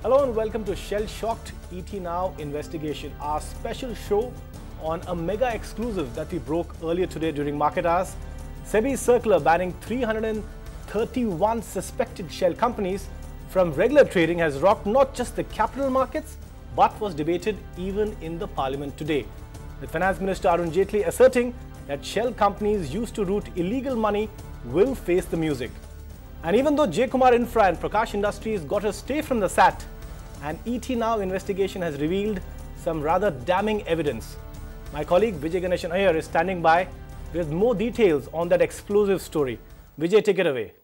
Hello and welcome to Shell Shocked ET Now Investigation, our special show on a mega exclusive that we broke earlier today during market hours. SEBI circular banning 331 suspected Shell companies from regular trading has rocked not just the capital markets but was debated even in the parliament today, with Finance Minister Arun Jaitley asserting that Shell companies used to route illegal money will face the music. And even though J. Kumar Infra and Prakash Industries got a stay from the SAT, an ET Now investigation has revealed some rather damning evidence. My colleague Vijay Ganeshan Iyer is standing by with more details on that explosive story. Vijay, take it away.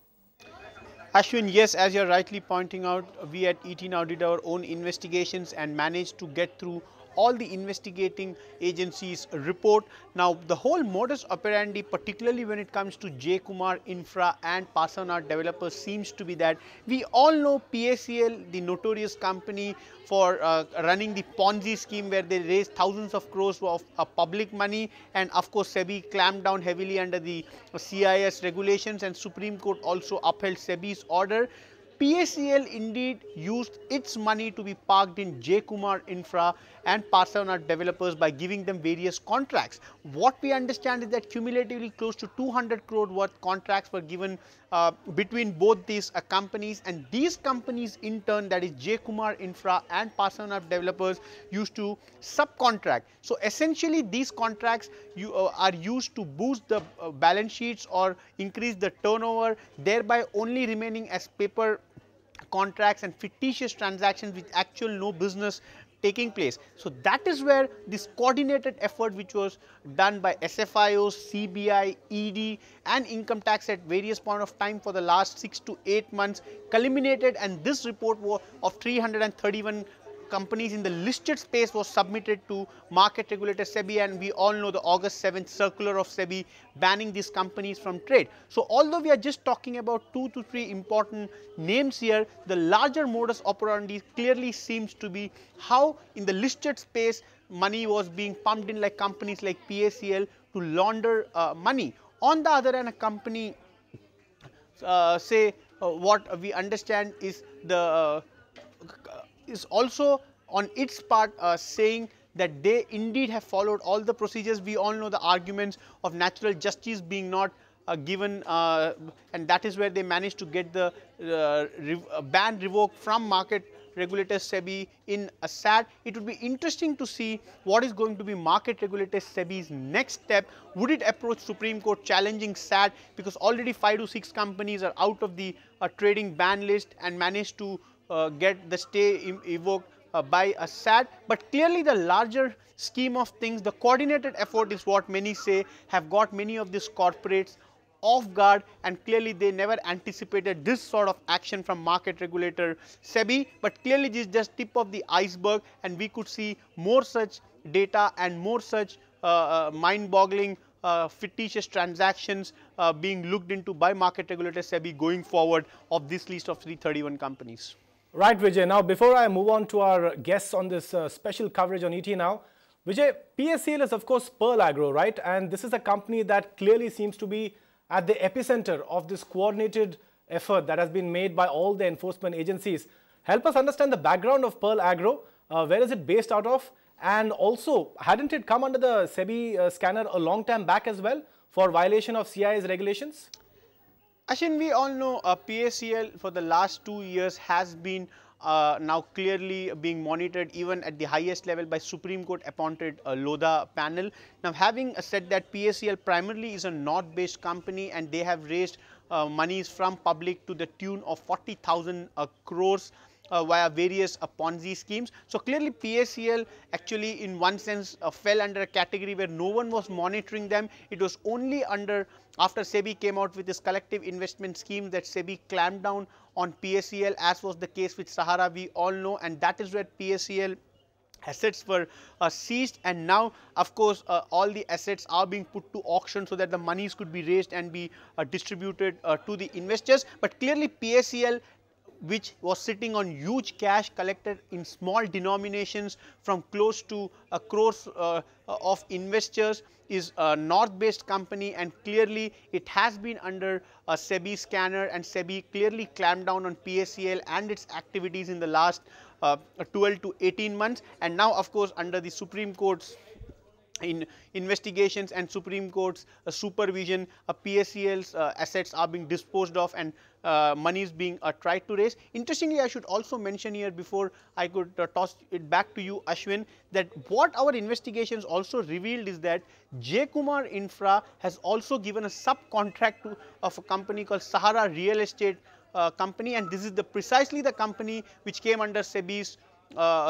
Ashwin, yes, as you're rightly pointing out, we at ET Now did our own investigations and managed to get through all the investigating agencies' report. Now, the whole modus operandi, particularly when it comes to J. Kumar Infra and PACL developers, seems to be that we all know PACL, the notorious company for running the Ponzi scheme where they raised thousands of crores of public money, and of course SEBI clamped down heavily under the CIS regulations, and Supreme Court also upheld SEBI's order. PACL indeed used its money to be parked in J. Kumar Infra and PACL developers by giving them various contracts. What we understand is that cumulatively close to 200 crore worth contracts were given between both these companies, and these companies in turn, that is J. Kumar Infra and PACL developers, used to subcontract. So essentially these contracts are used to boost the balance sheets or increase the turnover, thereby only remaining as paper contracts and fictitious transactions with actual no business taking place. So that is where this coordinated effort, which was done by SFIOs, CBI, ED and income tax at various point of time for the last 6 to 8 months, culminated, and this report of 331 companies in the listed space was submitted to market regulator SEBI, and we all know the August 7th circular of SEBI banning these companies from trade. So although we are just talking about 2 to 3 important names here, the larger modus operandi clearly seems to be how in the listed space money was being pumped in, like companies like PACL, to launder money. On the other hand, a company what we understand is the is also on its part saying that they indeed have followed all the procedures. We all know the arguments of natural justice being not given, and that is where they managed to get the ban revoked from market regulator SEBI in a SAT. It would be interesting to see what is going to be market regulator SEBI's next step. Would it approach Supreme Court challenging SAT, because already 5 to 6 companies are out of the trading ban list and managed to get the stay evoked by a SAT. But clearly the larger scheme of things, the coordinated effort is what many say have got many of these corporates off guard, and clearly they never anticipated this sort of action from market regulator SEBI. But clearly this is just tip of the iceberg, and we could see more such data and more such mind-boggling fictitious transactions being looked into by market regulator SEBI going forward of this list of 331 companies. Right, Vijay. Now, before I move on to our guests on this special coverage on ET Now, Vijay, PACL is of course Pearl Agro, right? And this is a company that clearly seems to be at the epicenter of this coordinated effort that has been made by all the enforcement agencies. Help us understand the background of Pearl Agro. Where is it based out of? And also, hadn't it come under the SEBI scanner a long time back as well for violation of CIS regulations? Ashwin, we all know PACL for the last 2 years has been now clearly being monitored even at the highest level by Supreme Court appointed Lodha panel. Now, having said that, PACL primarily is a north based company, and they have raised monies from public to the tune of 40,000 crores via various Ponzi schemes. So clearly PACL actually in one sense fell under a category where no one was monitoring them. It was only after SEBI came out with this collective investment scheme that SEBI clamped down on PACL, as was the case with Sahara, we all know, and that is where PACL assets were seized, and now of course all the assets are being put to auction so that the monies could be raised and be distributed to the investors. But clearly PACL, which was sitting on huge cash collected in small denominations from close to crores of investors, is a north based company, and clearly it has been under a SEBI scanner, and SEBI clearly clamped down on PACL and its activities in the last 12 to 18 months. And now, of course, under the Supreme Court's in investigations and Supreme Court's supervision, PACL's assets are being disposed of and money is being tried to raise. Interestingly, I should also mention here, before I could toss it back to you, Ashwin, that what our investigations also revealed is that J. Kumar Infra has also given a subcontract to of a company called Sahara Real Estate company, and this is precisely the company which came under SEBI's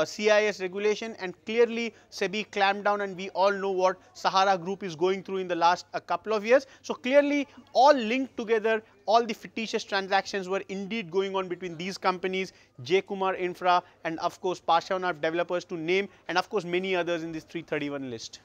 CIS regulation, and clearly SEBI clamped down, and we all know what Sahara Group is going through in the last couple of years. So clearly all linked together, all the fictitious transactions were indeed going on between these companies, J. Kumar Infra and of course Parshavnath Developers, to name, and of course many others in this 331 list.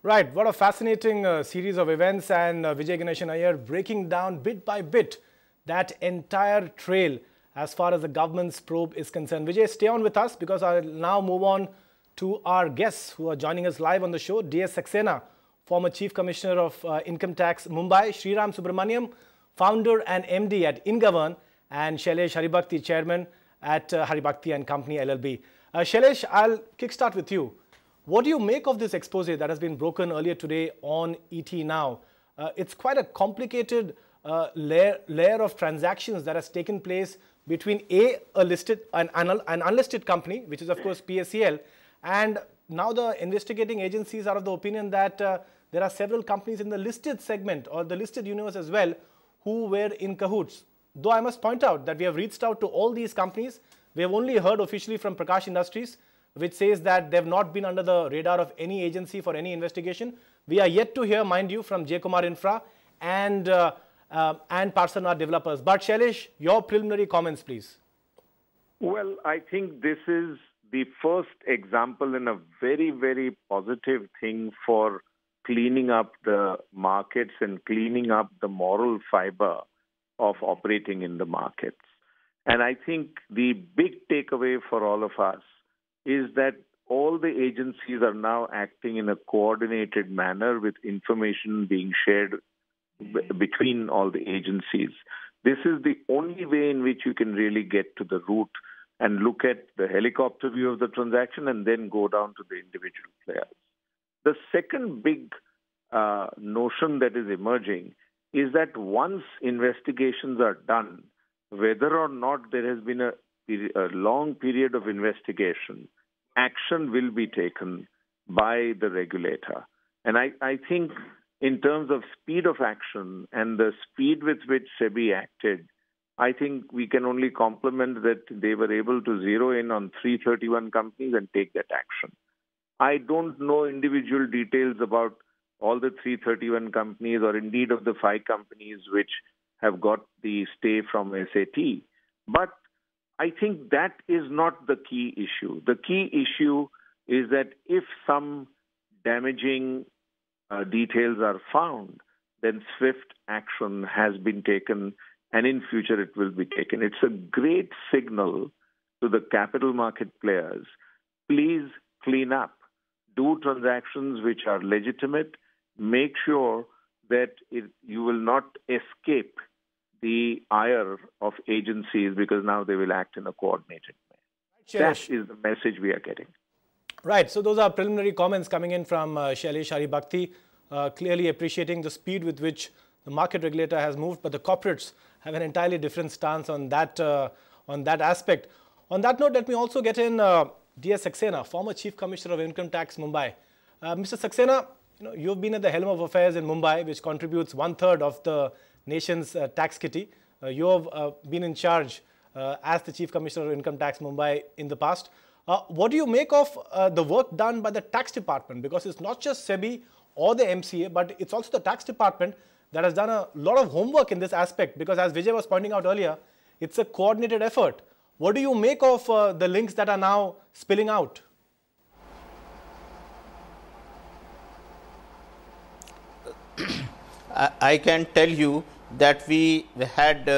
Right, what a fascinating series of events, and Vijay Ganeshan Iyer breaking down bit by bit that entire trail as far as the government's probe is concerned. Vijay, stay on with us, because I'll now move on to our guests who are joining us live on the show. DS Saksena, former Chief Commissioner of Income Tax Mumbai; Shriram Subramanium, founder and MD at InGovern; and Shailesh Haribhakti, Chairman at Haribhakti and Company LLB. Shailesh, I'll kickstart with you. What do you make of this expose that has been broken earlier today on ET Now? It's quite a complicated layer of transactions that has taken place between an unlisted company, which is of course PACL, and now the investigating agencies are of the opinion that there are several companies in the listed segment or the listed universe as well who were in cahoots. Though I must point out that we have reached out to all these companies. We have only heard officially from Prakash Industries, which says that they have not been under the radar of any agency for any investigation. We are yet to hear, mind you, from J. Kumar Infra and Parshavnath Developers. But Shailesh, your preliminary comments, please. Well, I think this is the first example in a very, very positive thing for cleaning up the markets and cleaning up the moral fiber of operating in the markets. And I think the big takeaway for all of us is that all the agencies are now acting in a coordinated manner, with information being shared between all the agencies. This is the only way in which you can really get to the root and look at the helicopter view of the transaction and then go down to the individual players. The second big notion that is emerging is that once investigations are done, whether or not there has been a long period of investigation, action will be taken by the regulator. And I think in terms of speed of action and the speed with which SEBI acted, I think we can only compliment that they were able to zero in on 331 companies and take that action. I don't know individual details about all the 331 companies, or indeed of the 5 companies which have got the stay from SAT. But I think that is not the key issue. The key issue is that if some damaging details are found, then swift action has been taken, and in future it will be taken. It's a great signal to the capital market players. Please clean up. Do transactions which are legitimate. Make sure that you will not escape the ire of agencies, because now they will act in a coordinated way. That is the message we are getting. Right. So those are preliminary comments coming in from Shailesh Haribhakti, clearly appreciating the speed with which the market regulator has moved, but the corporates have an entirely different stance on that aspect. On that note, let me also get in DS Saksena, former Chief Commissioner of Income Tax Mumbai. Mr. Saksena, you've been at the helm of affairs in Mumbai, which contributes 1/3 of the nation's tax kitty. You have been in charge as the Chief Commissioner of Income Tax Mumbai in the past. What do you make of the work done by the tax department? Because it's not just SEBI or the MCA, but it's also the tax department that has done a lot of homework in this aspect, because as Vijay was pointing out earlier, it's a coordinated effort. What do you make of the links that are now spilling out? I can tell you that we had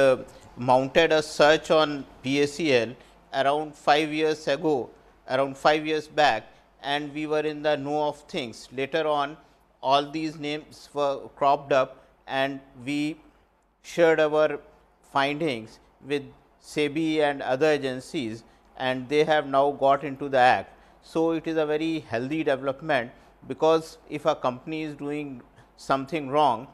mounted a search on PACL around 5 years ago, around 5 years back, and we were in the know of things. Later on, all these names were cropped up, and we shared our findings with SEBI and other agencies, and they have now got into the act. So, it is a very healthy development, because if a company is doing something wrong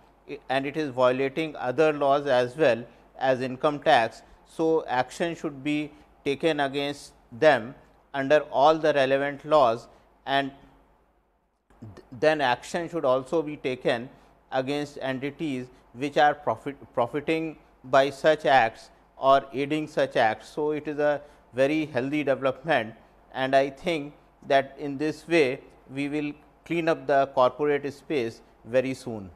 and it is violating other laws as well as income tax, so action should be taken against them under all the relevant laws, and then action should also be taken against entities which are profiting by such acts or aiding such acts. So, it is a very healthy development, and I think that in this way we will clean up the corporate space very soon.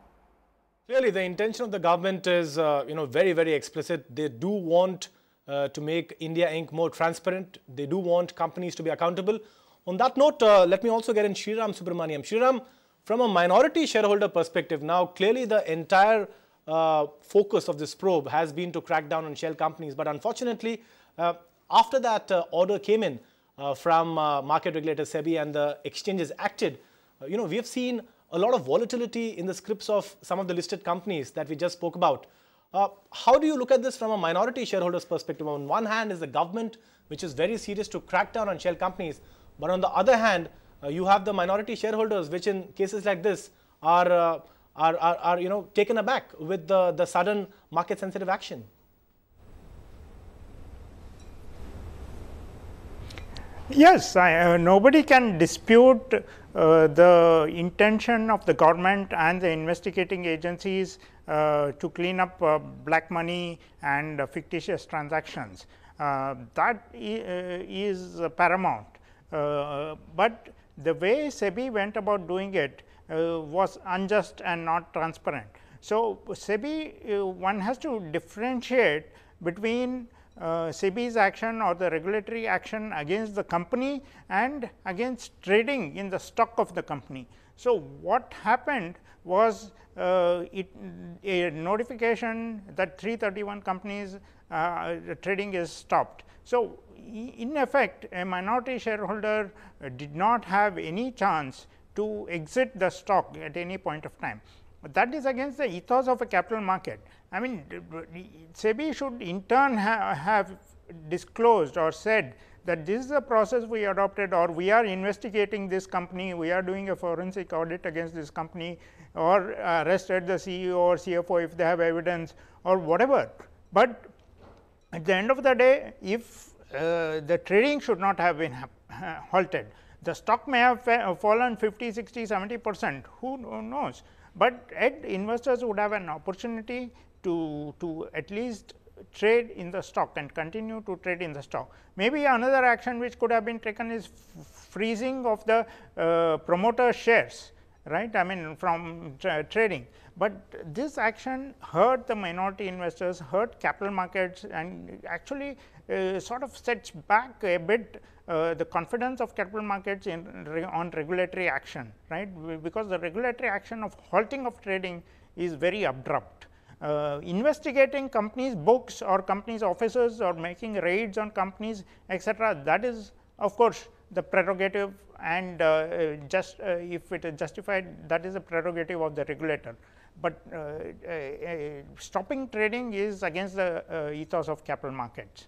Clearly, the intention of the government is, very, very explicit. They do want to make India Inc. more transparent. They do want companies to be accountable. On that note, let me also get in Shriram Subramanium. Shriram, from a minority shareholder perspective, now clearly the entire focus of this probe has been to crack down on shell companies. But unfortunately, after that order came in from market regulator SEBI and the exchanges acted, we have seen a lot of volatility in the scripts of some of the listed companies that we just spoke about. How do you look at this from a minority shareholder's perspective? On one hand is the government, which is very serious to crack down on shell companies. But on the other hand, you have the minority shareholders, which in cases like this are taken aback with the sudden market sensitive action. Yes, nobody can dispute the intention of the government and the investigating agencies to clean up black money and fictitious transactions. That is paramount. But the way SEBI went about doing it was unjust and not transparent. So, SEBI, one has to differentiate between SEBI's action or the regulatory action against the company and against trading in the stock of the company. So, what happened was a notification that 331 companies trading is stopped. So, in effect, a minority shareholder did not have any chance to exit the stock at any point of time. That is against the ethos of a capital market. I mean, SEBI should in turn have disclosed or said that this is a process we adopted, or we are investigating this company, we are doing a forensic audit against this company, or arrested the CEO or CFO if they have evidence, or whatever. But at the end of the day, if the trading should not have been halted, the stock may have fallen 50, 60, 70%, who knows. But investors would have an opportunity to at least trade in the stock and continue to trade in the stock. Maybe another action which could have been taken is freezing of the promoter shares, right, I mean from trading. But this action hurt the minority investors, hurt capital markets, and actually sort of sets back a bit the confidence of capital markets on regulatory action, right, because the regulatory action of halting of trading is very abrupt. Investigating companies' books or companies' offices or making raids on companies, etc., that is of course the prerogative, and if it is justified, that is a prerogative of the regulator. But stopping trading is against the ethos of capital markets.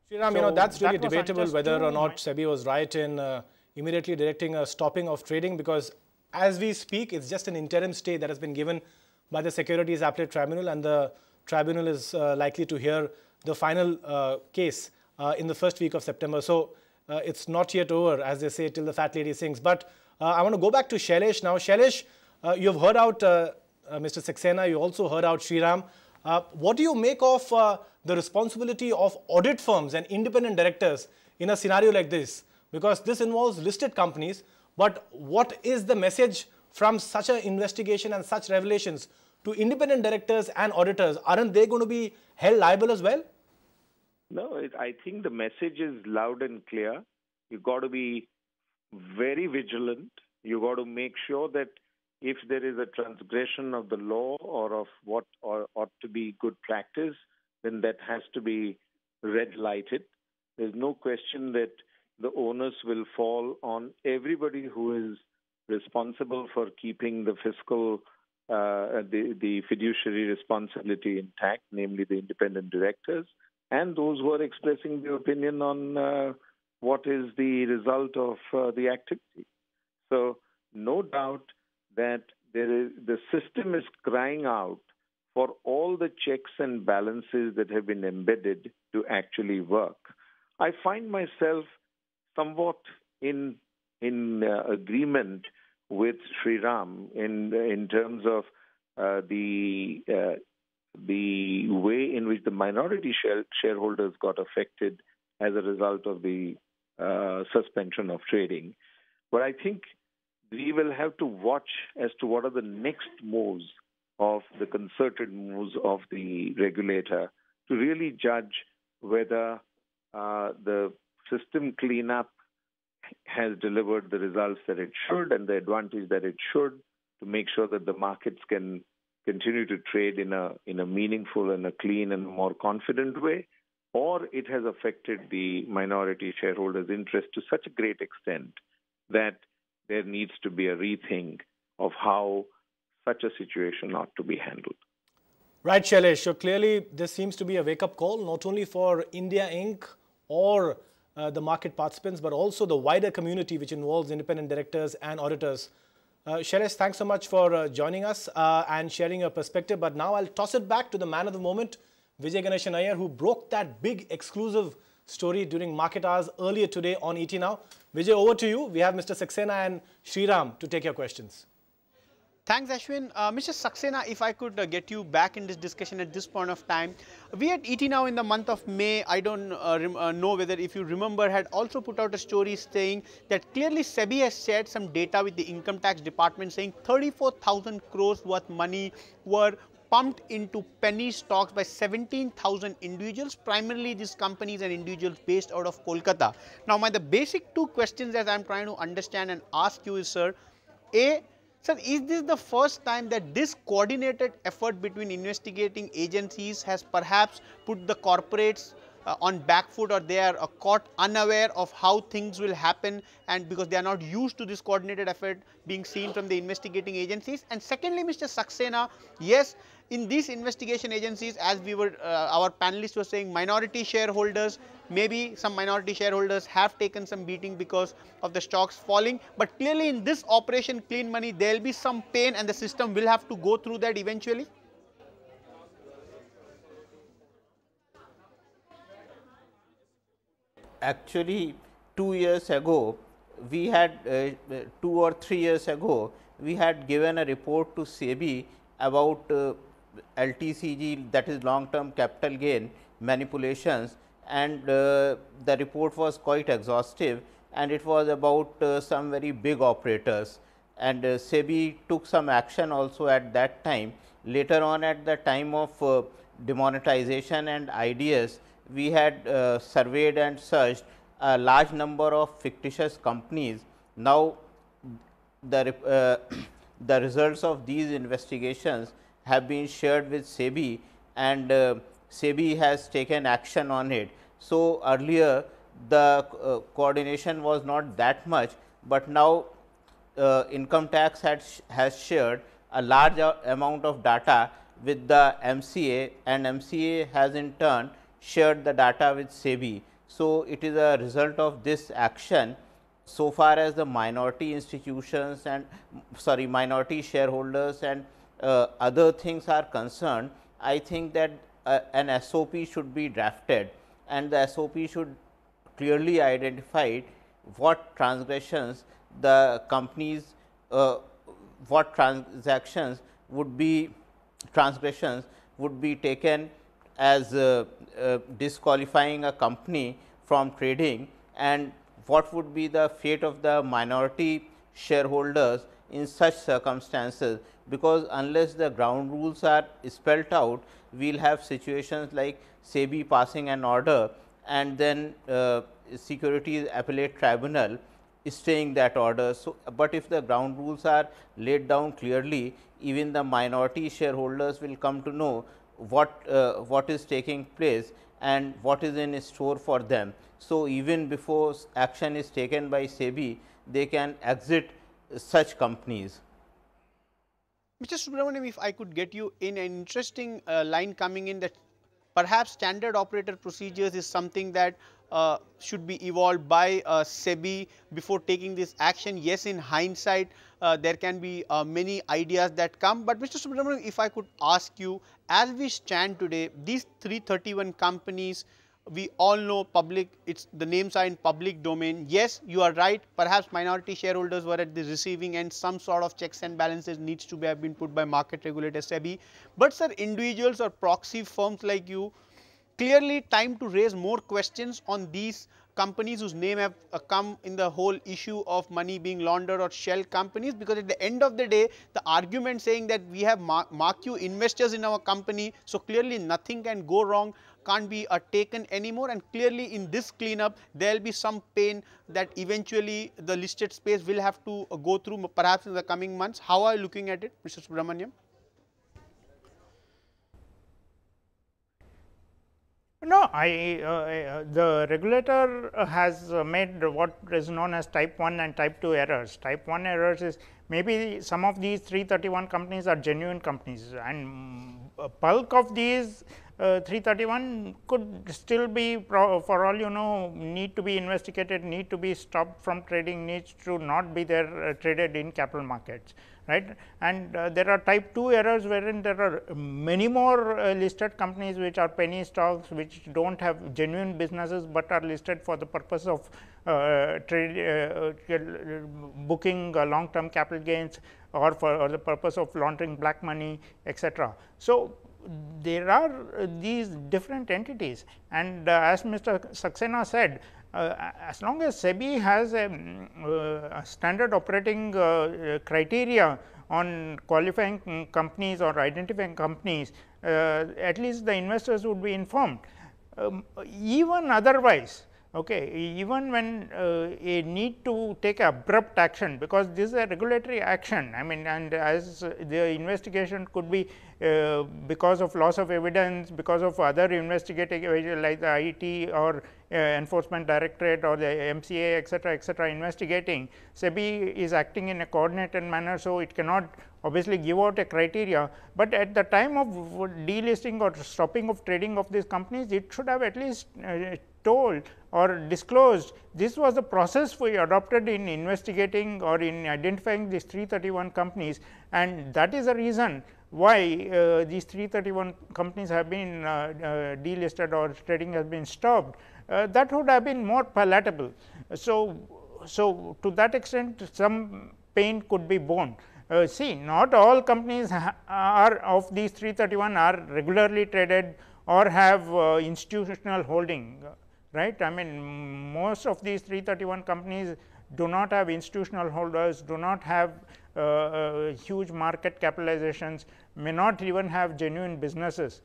Shriram, so that's really debatable whether or not SEBI was right in immediately directing a stopping of trading, because as we speak, it's just an interim stay that has been given by the Securities Appellate Tribunal, and the tribunal is likely to hear the final case in the first week of September. So, it's not yet over, as they say, till the fat lady sings. But I want to go back to Shailesh now. Shailesh, you have heard out Mr. Saksena, you also heard out Shriram. What do you make of the responsibility of audit firms and independent directors in a scenario like this? Because this involves listed companies, but what is the message from such an investigation and such revelations to independent directors and auditors? Aren't they going to be held liable as well? No, I think the message is loud and clear. You've got to be very vigilant. You've got to make sure that if there is a transgression of the law or of what ought to be good practice, then that has to be red lighted. There's no question that the onus will fall on everybody who is responsible for keeping the fiscal, the fiduciary responsibility intact, namely the independent directors and those who are expressing their opinion on what is the result of the activity. So no doubt that the system is crying out for all the checks and balances that have been embedded to actually work. I find myself somewhat in agreement with Shriram in terms of the way in which the minority shareholders got affected as a result of the suspension of trading. But I think we will have to watch as to what are the next moves of the concerted moves of the regulator to really judge whether the system cleanup has delivered the results that it should and the advantage that it should, to make sure that the markets can continue to trade in a meaningful and a clean and more confident way, or it has affected the minority shareholders' interest to such a great extent that there needs to be a rethink of how such a situation ought to be handled. Right, Shailesh. So clearly, this seems to be a wake-up call, not only for India Inc. or the market participants, but also the wider community, which involves independent directors and auditors. Shailesh, thanks so much for joining us and sharing your perspective. But now I'll toss it back to the man of the moment, Vijay Ganeshan Iyer, who broke that big exclusive story during market hours earlier today on ET Now. Vijay, over to you. We have Mr. Saksena and Shriram to take your questions. Thanks, Ashwin. Mr. Saksena, if I could get you back in this discussion at this point of time. We at ET Now in the month of May, I don't know whether if you remember, had also put out a story saying that clearly SEBI has shared some data with the income tax department saying 34,000 crores worth money were pumped into penny stocks by 17,000 individuals, primarily these companies and individuals based out of Kolkata. Now, the basic two questions that I am trying to understand and ask you is, sir, sir, is this the first time that this coordinated effort between investigating agencies has perhaps put the corporates on back foot, or they are caught unaware of how things will happen, and because they are not used to this coordinated effort being seen from the investigating agencies? And secondly, Mr. Saksena, yes, in these investigation agencies, as we were, our panelists were saying, minority shareholders, maybe some minority shareholders have taken some beating because of the stocks falling, but clearly in this operation clean money, there will be some pain and the system will have to go through that eventually. Actually, 2 years ago, we had 2 or 3 years ago, we had given a report to SEBI about LTCG, that is long term capital gain manipulations, and the report was quite exhaustive, and it was about some very big operators, and SEBI took some action also at that time. Later on, at the time of demonetization and IDS, we had surveyed and searched a large number of fictitious companies. Now, the results of these investigations have been shared with SEBI, and SEBI has taken action on it. So, earlier the coordination was not that much, but now income tax has shared a large amount of data with the MCA, and MCA has in turn shared the data with SEBI. So, it is a result of this action. So far as the minority institutions and minority shareholders and other things are concerned, I think that an SOP should be drafted, and the SOP should clearly identify what transgressions the companies, what transgressions would be taken as disqualifying a company from trading, and what would be the fate of the minority shareholders in such circumstances, because unless the ground rules are spelled out, we will have situations like SEBI passing an order and then Securities Appellate Tribunal staying that order. So, but if the ground rules are laid down clearly, even the minority shareholders will come to know what is taking place and what is in store for them. So, even before action is taken by SEBI, they can exit such companies. Mr. Subramaniam, if I could get you in an interesting line coming in, that perhaps standard operator procedures is something that should be evolved by SEBI before taking this action. Yes, in hindsight, there can be many ideas that come, but Mr. Subramaniam, if I could ask you, as we stand today, these 331 companies, we all know public, the names are in public domain. Yes, you are right, perhaps minority shareholders were at the receiving end, some sort of checks and balances needs to have been put by market regulator SEBI, but sir, individuals or proxy firms like you, clearly time to raise more questions on these companies whose name have come in the whole issue of money being laundered or shell companies, because at the end of the day, the argument saying that we have marquee investors in our company, so clearly nothing can go wrong, can't be taken anymore, and clearly in this cleanup there will be some pain that eventually the listed space will have to go through perhaps in the coming months. How are you looking at it, Mr. Subramaniam? No, the regulator has made what is known as type 1 and type 2 errors. Type 1 errors is maybe some of these 331 companies are genuine companies, and bulk of these 331 could still be, for all you know, need to be investigated, need to be stopped from trading, needs to not be there traded in capital markets, right. And there are type 2 errors wherein there are many more listed companies which are penny stocks, which do not have genuine businesses, but are listed for the purpose of booking long term capital gains, or for the purpose of laundering black money, etc. So, there are these different entities, and as Mr. Saksena said, as long as SEBI has a standard operating criteria on qualifying companies or identifying companies, at least the investors would be informed. Even otherwise, okay, even when a need to take abrupt action, because this is a regulatory action, I mean, and as the investigation could be because of loss of evidence, because of other investigating like the IT or enforcement directorate or the MCA, etc., investigating, SEBI is acting in a coordinated manner. So, it cannot obviously give out a criteria, but at the time of delisting or stopping of trading of these companies, it should have at least told or disclosed this was the process we adopted in investigating or in identifying these 331 companies, and that is the reason why these 331 companies have been delisted or trading has been stopped. That would have been more palatable. So, to that extent, some pain could be borne. See, not all companies are of these 331 are regularly traded or have institutional holding, right. I mean, most of these 331 companies do not have institutional holders, do not have huge market capitalizations, may not even have genuine businesses.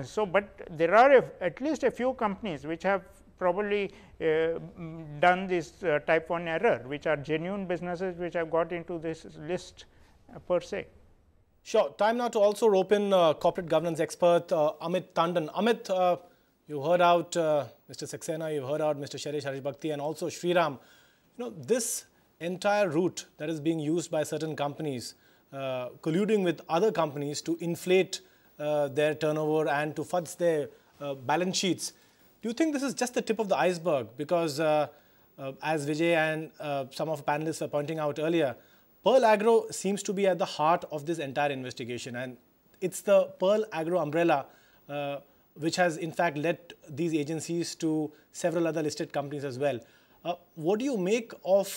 So, but there are at least a few companies which have probably done this type 1 error, which are genuine businesses which have got into this list per se. Sure. Time now to also rope in corporate governance expert Amit Tandon. Amit, you heard out Mr. Saksena, you heard out Mr. Shailesh Harishbhakti, and also Shriram. You know, this entire route that is being used by certain companies, colluding with other companies to inflate their turnover and to fudge their balance sheets. Do you think this is just the tip of the iceberg? Because as Vijay and some of the panelists were pointing out earlier, Pearl Agro seems to be at the heart of this entire investigation, and it's the Pearl Agro umbrella which has in fact led these agencies to several other listed companies as well. What do you make of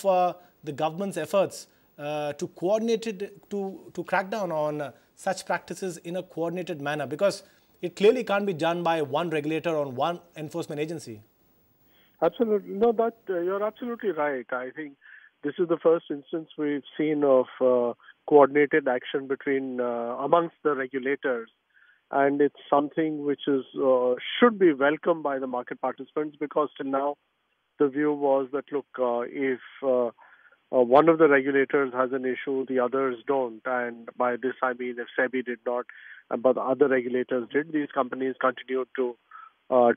the government's efforts to coordinate it, to crack down on such practices in a coordinated manner? Because it clearly can't be done by one regulator or one enforcement agency. Absolutely. No, that you're absolutely right. I think this is the first instance we've seen of coordinated action between amongst the regulators, and it's something which is should be welcomed by the market participants, because till now the view was that look, if one of the regulators has an issue, the others don't, and by this I mean if SEBI did not, but the other regulators did, these companies continued to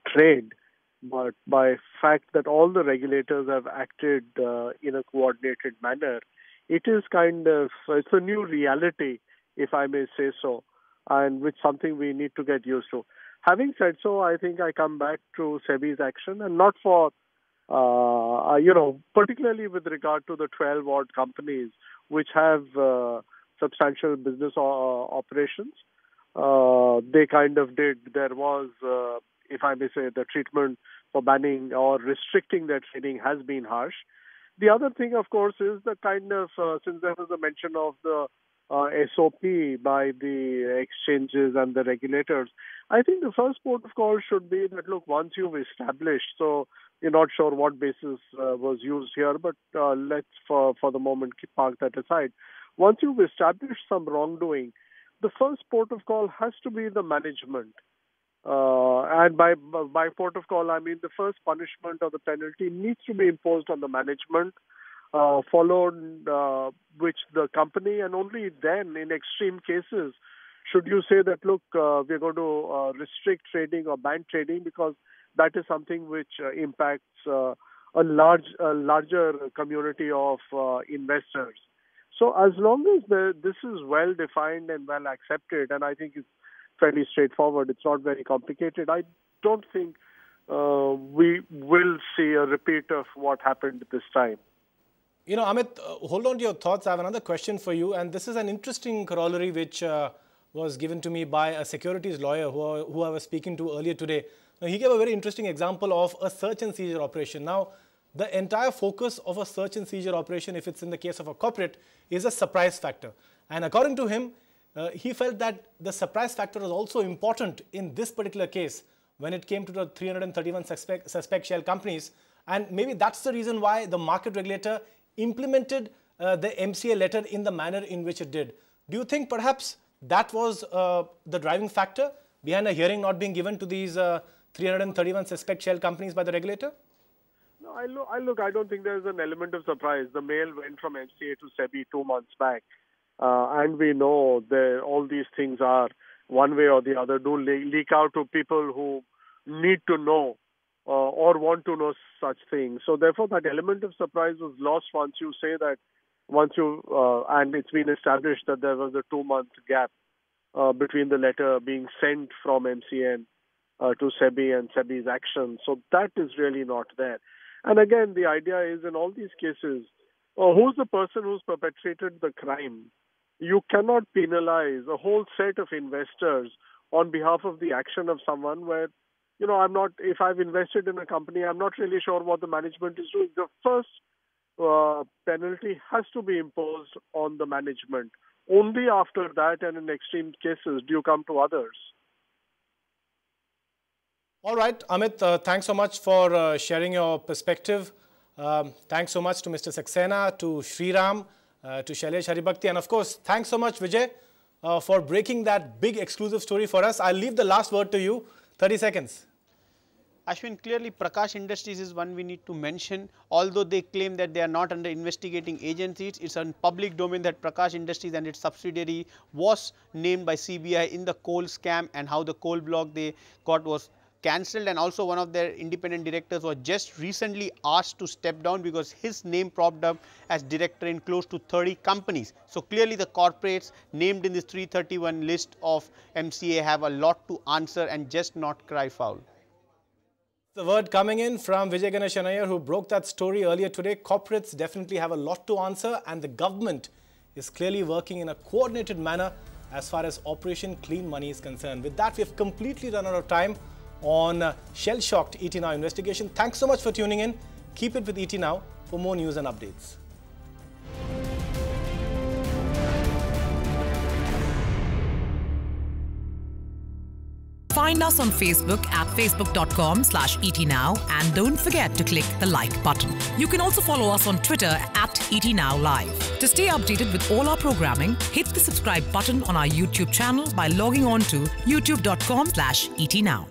trade. But by fact that all the regulators have acted in a coordinated manner, it is kind of, it's a new reality, if I may say so, and which something we need to get used to. Having said so, I think I come back to SEBI's action, and not for, particularly with regard to the 12 odd companies which have substantial business operations. They kind of did. There was, if I may say, the treatment for banning or restricting their trading has been harsh. The other thing, of course, is the kind of, since there was a mention of the SOP by the exchanges and the regulators, I think the first port of call should be that, look, once you've established, so you're not sure what basis was used here, but let's, for the moment, park that aside. Once you've established some wrongdoing, the first port of call has to be the management. And by port of call, I mean the first punishment or the penalty needs to be imposed on the management, followed which the company, and only then, in extreme cases, should you say that, look, we're going to restrict trading or ban trading, because that is something which impacts a larger community of investors. So as long as this is well defined and well accepted, and I think it's fairly straightforward, it's not very complicated, I don't think we will see a repeat of what happened this time. You know, Amit, hold on to your thoughts. I have another question for you, and this is an interesting corollary which was given to me by a securities lawyer who I was speaking to earlier today. Now, he gave a very interesting example of a search and seizure operation. Now, the entire focus of a search and seizure operation, if it's in the case of a corporate, is a surprise factor. And according to him, he felt that the surprise factor was also important in this particular case when it came to the 331 suspect shell companies. And maybe that's the reason why the market regulator implemented the MCA letter in the manner in which it did. Do you think perhaps that was the driving factor behind a hearing not being given to these 331 suspect shell companies by the regulator? No, I don't think there's an element of surprise. The mail went from MCA to SEBI 2 months back. And we know that all these things are, one way or the other, do leak out to people who need to know or want to know such things. So therefore, that element of surprise was lost once you say that, and it's been established that there was a 2-month gap between the letter being sent from MCN to SEBI and SEBI's action. So that is really not there. And again, the idea is, in all these cases, who's the person who's perpetrated the crime? You cannot penalize a whole set of investors on behalf of the action of someone where, if I've invested in a company, I'm not really sure what the management is doing. The first penalty has to be imposed on the management. Only after that, and in extreme cases, do you come to others. All right, Amit, thanks so much for sharing your perspective. Thanks so much to Mr. Saksena, to Shriram, to Shailesh Haribhakti, and of course, thanks so much, Vijay, for breaking that big exclusive story for us. I'll leave the last word to you. 30 seconds. Ashwin, clearly Prakash Industries is one we need to mention. Although they claim that they are not under investigating agencies, it's a public domain that Prakash Industries and its subsidiary was named by CBI in the coal scam, and how the coal block they got was cancelled, and also one of their independent directors was just recently asked to step down because his name propped up as director in close to 30 companies. So clearly the corporates named in this 331 list of MCA have a lot to answer and just not cry foul. The word coming in from Vijay Ganeshan Iyer, who broke that story earlier today. Corporates definitely have a lot to answer, and the government is clearly working in a coordinated manner as far as Operation Clean Money is concerned. With that, we have completely run out of time on shell-shocked ET Now investigation. Thanks so much for tuning in. Keep it with ET Now for more news and updates. Find us on Facebook at facebook.com/ETNow, and don't forget to click the like button. You can also follow us on Twitter at ETNowLive. To stay updated with all our programming, hit the subscribe button on our YouTube channel by logging on to youtube.com/ETNow.